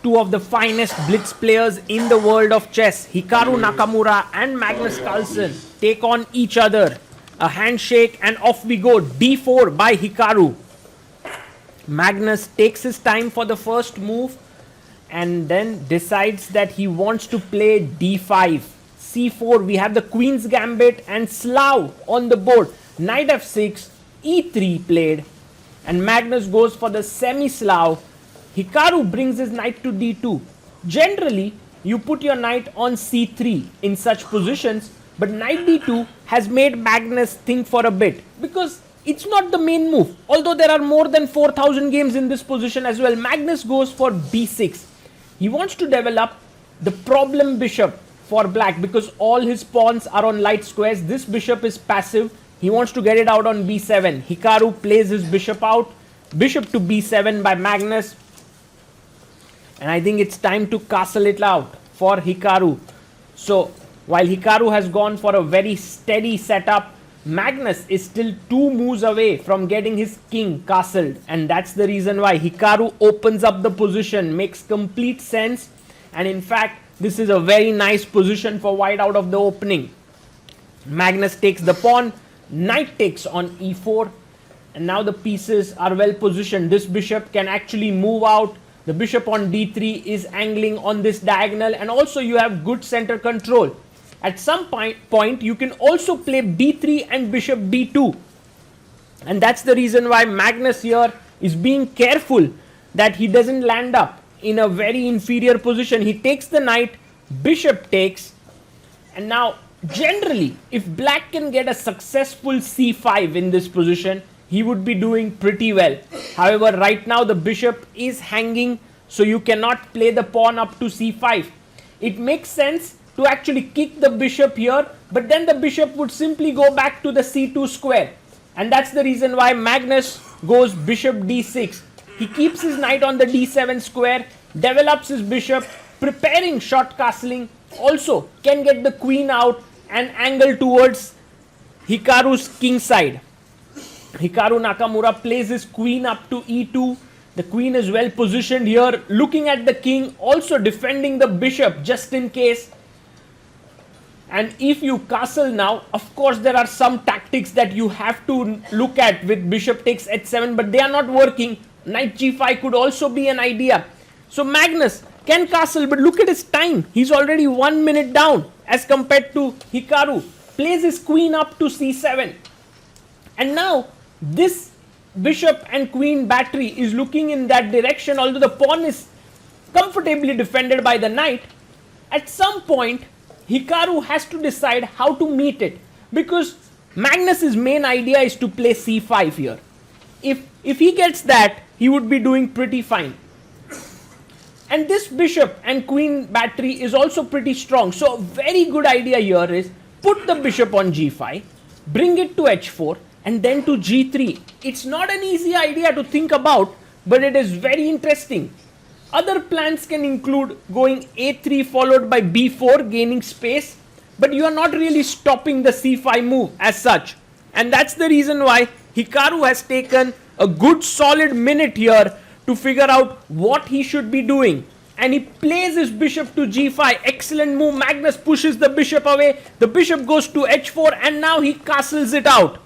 two of the finest blitz players in the world of chess, Hikaru Nakamura and Magnus Carlsen, take on each other. A handshake and off we go. D4 by Hikaru. Magnus takes his time for the first move and then decides that he wants to play D5. C4, we have the Queen's Gambit and Slav on the board. Knight F6, E3 played, and Magnus goes for the semi-Slav. Hikaru brings his knight to D2. Generally, you put your knight on C3 in such positions, but knight D2 has made Magnus think for a bit because it's not the main move. Although there are more than 4,000 games in this position as well, Magnus goes for B6. He wants to develop the problem bishop for black because all his pawns are on light squares. This bishop is passive. He wants to get it out on B7. Hikaru plays his bishop out. Bishop to B7 by Magnus. And I think it's time to castle it out for Hikaru. So while Hikaru has gone for a very steady setup, Magnus is still 2 moves away from getting his king castled. And that's the reason why Hikaru opens up the position. Makes complete sense. And in fact, this is a very nice position for white out of the opening. Magnus takes the pawn. Knight takes on E4. And now the pieces are well positioned. This bishop can actually move out. The bishop on D3 is angling on this diagonal. And also you have good center control. At some point, you can also play B3 and bishop B2. And that's the reason why Magnus here is being careful that he doesn't land up in a very inferior position. He takes the knight, bishop takes. And now, generally, if black can get a successful C5 in this position, he would be doing pretty well. However, right now the bishop is hanging, so you cannot play the pawn up to C5. It makes sense to actually kick the bishop here, but then the bishop would simply go back to the C2 square. And that's the reason why Magnus goes bishop D6. He keeps his knight on the D7 square, develops his bishop, preparing short castling, also can get the queen out and angle towards Hikaru's king side. Hikaru Nakamura plays his queen up to E2. The queen is well positioned here, looking at the king, also defending the bishop just in case. And if you castle now, of course there are some tactics that you have to look at with bishop takes h7, but they are not working. Knight g5 could also be an idea. So Magnus can castle, but look at his time. He's already 1 minute down as compared to Hikaru. Plays his queen up to c7. And now this bishop and queen battery is looking in that direction, although the pawn is comfortably defended by the knight. At some point, Hikaru has to decide how to meet it, because Magnus's main idea is to play c5 here. If he gets that, he would be doing pretty fine. And this bishop and queen battery is also pretty strong. So a very good idea here is put the bishop on g5, bring it to h4 and then to g3. It's not an easy idea to think about, but it is very interesting. Other plans can include going a3 followed by b4, gaining space, but you are not really stopping the c5 move as such. And that's the reason why Hikaru has taken a good solid minute here to figure out what he should be doing. And he plays his bishop to g5. Excellent move. Magnus pushes the bishop away. The bishop goes to h4 and now he castles it out.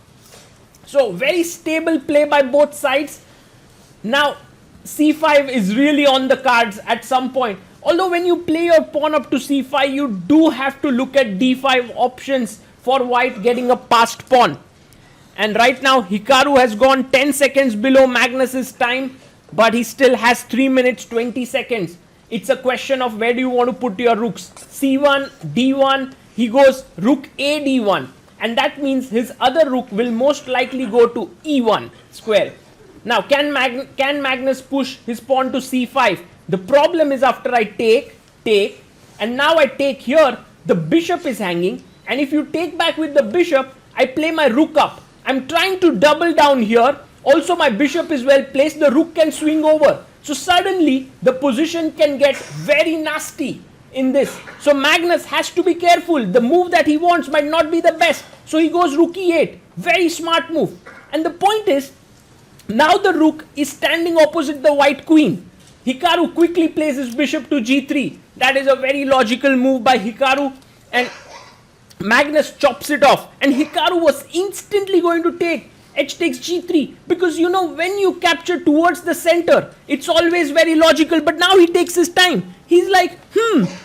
So very stable play by both sides. Now c5 is really on the cards at some point. Although when you play your pawn up to c5, you do have to look at d5 options for white getting a passed pawn. And right now Hikaru has gone 10 seconds below Magnus's time, but he still has 3 minutes 20 seconds. It's a question of where do you want to put your rooks. C1, D1, he goes rook A, D1. And that means his other rook will most likely go to E1 square. Now can Magnus push his pawn to C5? The problem is after I take, and now I take here, the bishop is hanging. And if you take back with the bishop, I play my rook up. I'm trying to double down here. Also my bishop is well placed, the rook can swing over. So suddenly the position can get very nasty in this. So Magnus has to be careful. The move that he wants might not be the best. So he goes rook e8. Very smart move. And the point is, now the rook is standing opposite the white queen. Hikaru quickly plays his bishop to g3. That is a very logical move by Hikaru, and Magnus chops it off, and Hikaru was instantly going to take h takes g3, because you know, when you capture towards the center, it's always very logical, but now he takes his time. He's like,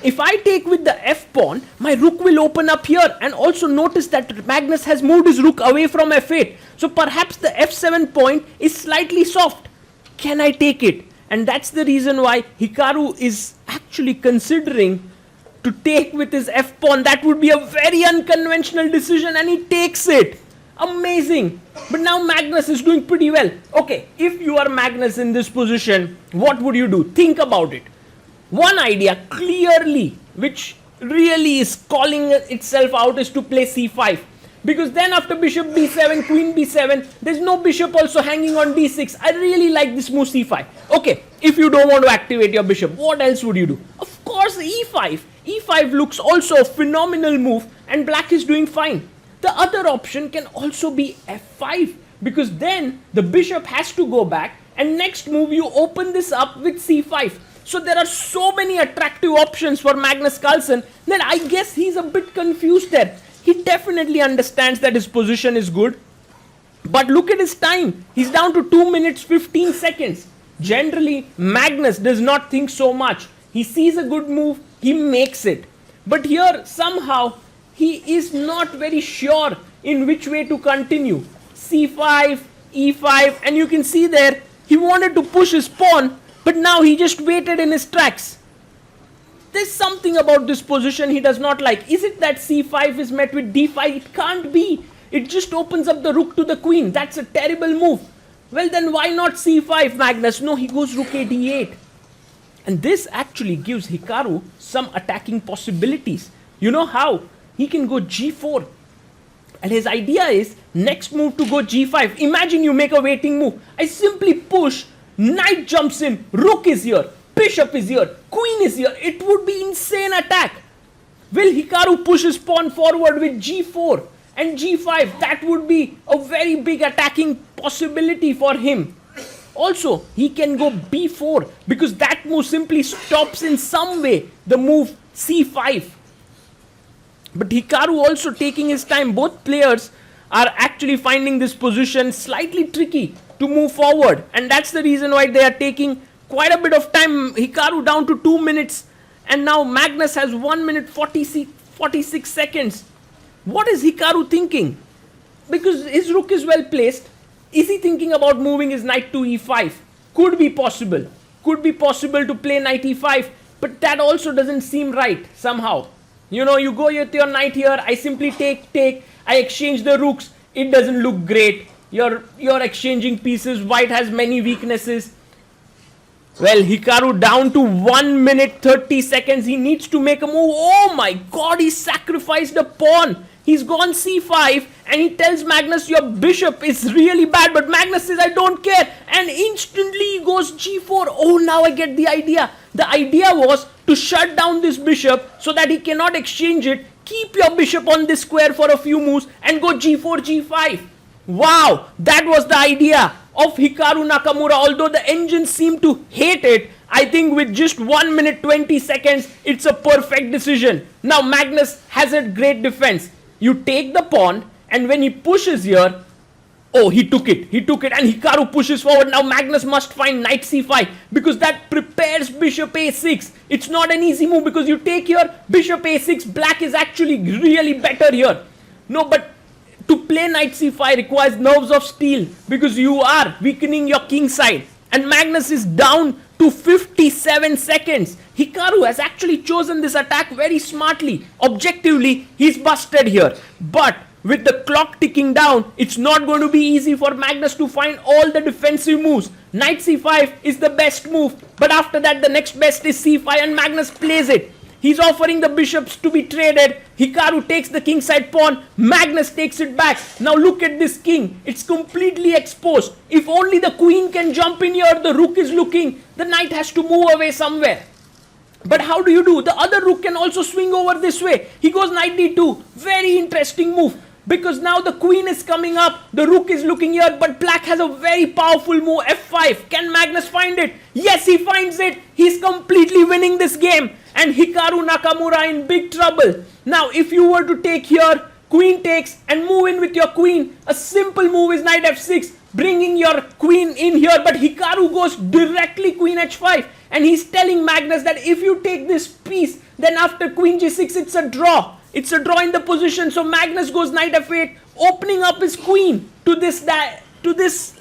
if I take with the f pawn, my rook will open up here, and also notice that Magnus has moved his rook away from f8, so perhaps the f7 point is slightly soft. Can I take it? And that's the reason why Hikaru is actually considering to take with his f pawn. That would be a very unconventional decision, and he takes it. Amazing. But now Magnus is doing pretty well. Okay, if you are Magnus in this position, what would you do? Think about it. One idea clearly, which really is calling itself out, is to play c5. Because then after bishop b7, queen b7, there's no bishop also hanging on d6. I really like this move c5. Okay, if you don't want to activate your bishop, what else would you do? Of course e5. e5 looks also a phenomenal move, and black is doing fine. The other option can also be f5, because then the bishop has to go back, and next move you open this up with c5. So there are so many attractive options for Magnus Carlsen that I guess he's a bit confused there. He definitely understands that his position is good, but look at his time. He's down to 2 minutes 15 seconds. Generally, Magnus does not think so much. He sees a good move, he makes it. But here, somehow, he is not very sure in which way to continue. c5, e5, and you can see there, he wanted to push his pawn, but now he just waited in his tracks. There's something about this position he does not like. Is it that c5 is met with d5? It can't be. It just opens up the rook to the queen. That's a terrible move. Well, then why not c5, Magnus? No, he goes rook a d8. And this actually gives Hikaru some attacking possibilities. You know how? He can go g4. And his idea is, next move to go g5. Imagine you make a waiting move. I simply push, knight jumps in, rook is here, bishop is here, queen is here. It would be insane attack. Will Hikaru push his pawn forward with g4 and g5? That would be a very big attacking possibility for him. Also, he can go b4, because that move simply stops in some way the move c5. But Hikaru also taking his time. Both players are actually finding this position slightly tricky to move forward, and that's the reason why they are taking quite a bit of time. Hikaru down to 2 minutes, and now Magnus has 1 minute 46 seconds. What is Hikaru thinking? Because his rook is well placed. Is he thinking about moving his knight to e5? Could be possible. Could be possible to play knight e5, but that also doesn't seem right somehow. You know, you go with your knight here, I simply take, I exchange the rooks. It doesn't look great. You're exchanging pieces. White has many weaknesses. Well, Hikaru down to 1 minute 30 seconds. He needs to make a move. Oh my god, he sacrificed a pawn. He's gone c5, and he tells Magnus, your bishop is really bad, but Magnus says, I don't care, and instantly he goes g4. Oh, now I get the idea. The idea was to shut down this bishop so that he cannot exchange it. Keep your bishop on this square for a few moves and go g4, g5. Wow, that was the idea of Hikaru Nakamura. Although the engines seem to hate it, I think with just 1 minute 20 seconds, it's a perfect decision. Now Magnus has a great defense. You take the pawn, and when he pushes here, oh, he took it, and Hikaru pushes forward. Now Magnus must find knight c5, because that prepares bishop a6. It's not an easy move, because you take here, bishop a6, black is actually really better here. No, but to play knight c5 requires nerves of steel, because you are weakening your king side. And Magnus is down to 57 seconds. Hikaru has actually chosen this attack very smartly. Objectively, he's busted here. But with the clock ticking down, it's not going to be easy for Magnus to find all the defensive moves. Knight c5 is the best move, but after that the next best is c5, and Magnus plays it. He's offering the bishops to be traded. Hikaru takes the kingside pawn. Magnus takes it back. Now look at this king. It's completely exposed. If only the queen can jump in here, the rook is looking. The knight has to move away somewhere. But how do you do? The other rook can also swing over this way. He goes knight d2. Very interesting move. because now the queen is coming up, the rook is looking here, but black has a very powerful move, f5. Can Magnus find it? Yes, he finds it. He's completely winning this game, and Hikaru Nakamura in big trouble. Now if you were to take here, queen takes and move in with your queen, a simple move is knight f6, bringing your queen in here, but Hikaru goes directly queen h5, and he's telling Magnus that if you take this piece, then after queen g6 it's a draw. It's a draw in the position. So Magnus goes knight f8, opening up his queen to this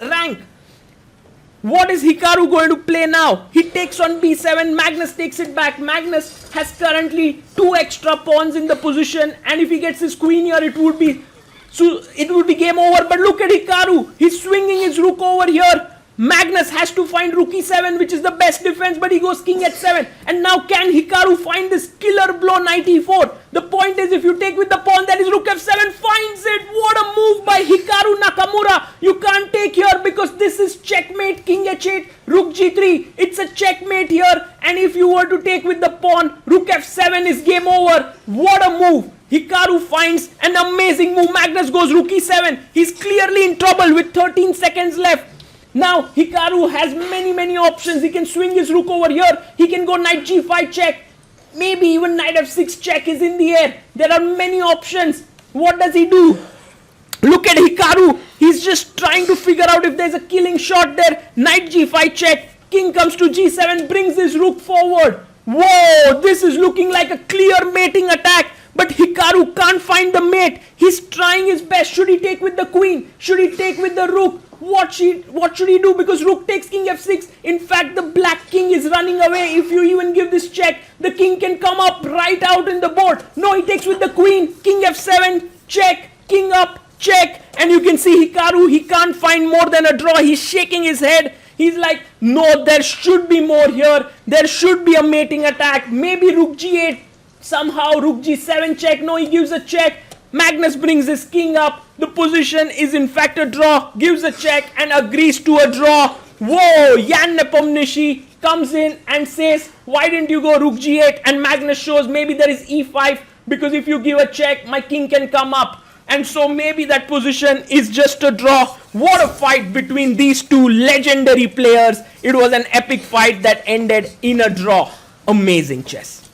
rank. What is Hikaru going to play now? He takes on b7, Magnus takes it back. Magnus has currently 2 extra pawns in the position, and if he gets his queen here, it would be game over. But look at Hikaru, he's swinging his rook over here. Magnus has to find rook e7, which is the best defense, but he goes king h7. And now can Hikaru find this killer blow, knight e4? The point is, if you take with the pawn, that is rook f7, finds it. What a move by Hikaru Nakamura. You can't take here because this is checkmate, king h8, rook g3. It's a checkmate here, and if you were to take with the pawn, rook f7 is game over. What a move. Hikaru finds an amazing move. Magnus goes rook e7. He's clearly in trouble with 13 seconds left. Now Hikaru has many options. He can swing his rook over here. He can go knight g5 check. Maybe even knight f6 check is in the air. There are many options. What does he do? Look at Hikaru. He's just trying to figure out if there's a killing shot there. Knight g5 check. King comes to g7, brings his rook forward. Whoa, this is looking like a clear mating attack. But Hikaru can't find the mate. He's trying his best. Should he take with the queen? Should he take with the rook? What should he do? Because rook takes king f6. In fact, the black king is running away. If you even give this check, the king can come up right out in the board. No, he takes with the queen. King f7, check. King up, check. And you can see Hikaru, he can't find more than a draw. He's shaking his head. He's like, no, there should be more here. There should be a mating attack. Maybe rook g8. Somehow rook g7 check. No, he gives a check. Magnus brings his king up. The position is in fact a draw. Gives a check and agrees to a draw. Whoa, Jan Nepomniachtchi comes in and says, why didn't you go rook g8? And Magnus shows maybe there is e5, because if you give a check, my king can come up. And so maybe that position is just a draw. What a fight between these two legendary players. It was an epic fight that ended in a draw. Amazing chess.